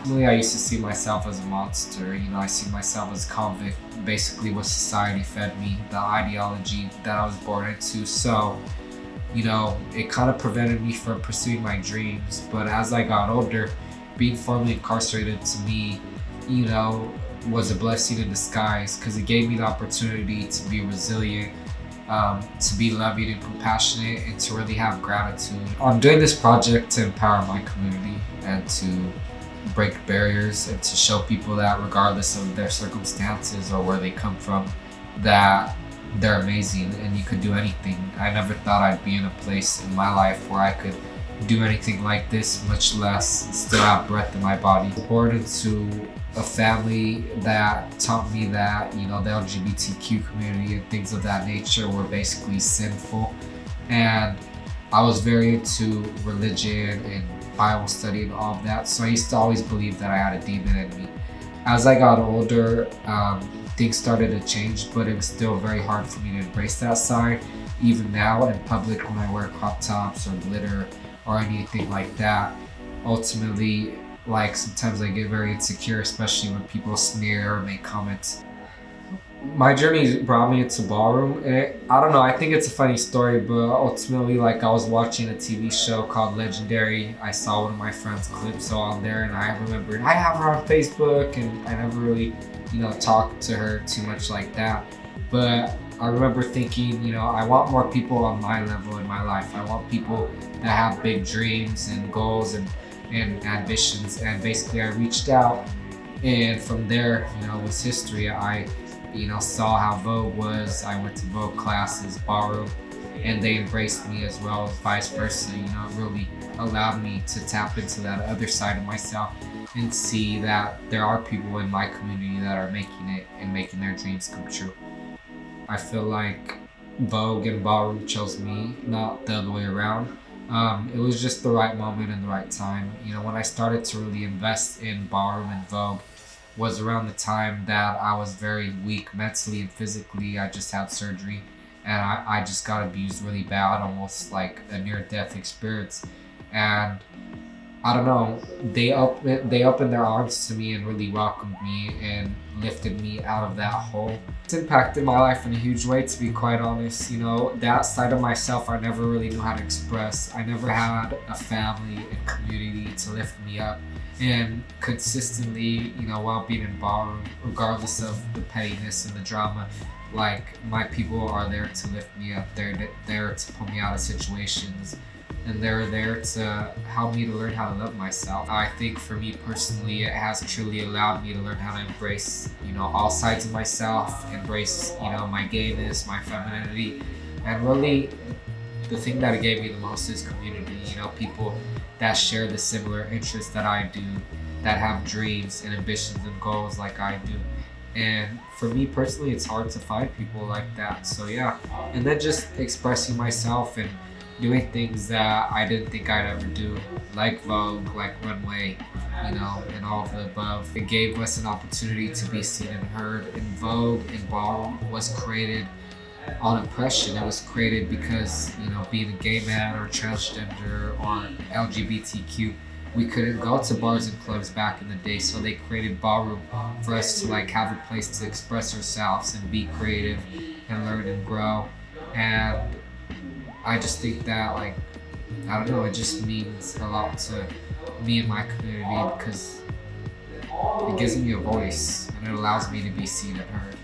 I used to see myself as a monster. I see myself as a convict, basically what society fed me, the ideology that I was born into. So, it kind of prevented me from pursuing my dreams. But as I got older, being formerly incarcerated to me, you know, was a blessing in disguise because it gave me the opportunity to be resilient, to be loving and compassionate, and to really have gratitude. I'm doing this project to empower my community and to break barriers and to show people that regardless of their circumstances or where they come from, that they're amazing and you could do anything. I never thought I'd be in a place in my life where I could do anything like this, much less still have breath in my body. Born into a family that taught me that, the LGBTQ community and things of that nature were basically sinful. And I was very into religion and Bible study and all of that. So I used to always believe that I had a demon in me. As I got older, things started to change, but it was still very hard for me to embrace that side. Even now in public, when I wear crop tops or glitter or anything like that, ultimately, sometimes I get very insecure, especially when people sneer or make comments. My journey brought me into ballroom, and I don't know, I think it's a funny story, but ultimately, I was watching a TV show called Legendary. I saw one of my friends' clips on there, and I remembered I have her on Facebook, and I never really, talked to her too much like that. But I remember thinking, I want more people on my level in my life. I want people that have big dreams and goals and ambitions. And basically I reached out, and from there, it was history. I, saw how Vogue was. I went to Vogue classes, ballroom, and they embraced me as well as vice versa. It really allowed me to tap into that other side of myself and see that there are people in my community that are making it and making their dreams come true. I feel like Vogue and ballroom chose me, not the other way around. It was just the right moment and the right time. When I started to really invest in ballroom and Vogue was around the time that I was very weak mentally and physically. I just had surgery and I just got abused really bad, almost like a near-death experience. And I don't know, they opened their arms to me and really welcomed me and lifted me out of that hole. It's impacted my life in a huge way, to be quite honest. That side of myself I never really knew how to express. I never had a family and community to lift me up. And consistently, while being in ballroom, regardless of the pettiness and the drama, my people are there to lift me up. They're there to pull me out of situations. And they're there to help me to learn how to love myself. I think for me personally, it has truly allowed me to learn how to embrace, all sides of myself, embrace, my gayness, my femininity, and really the thing that it gave me the most is community, people that share the similar interests that I do, that have dreams and ambitions and goals like I do. And for me personally, it's hard to find people like that. So yeah, and then just expressing myself and doing things that I didn't think I'd ever do, like Vogue, like Runway, and all of the above. It gave us an opportunity to be seen and heard. And Vogue and ballroom was created on oppression. It was created because, being a gay man or transgender or LGBTQ, we couldn't go to bars and clubs back in the day. So they created ballroom for us to have a place to express ourselves and be creative and learn and grow. And I just think that, I don't know, it just means a lot to me and my community because it gives me a voice and it allows me to be seen and heard.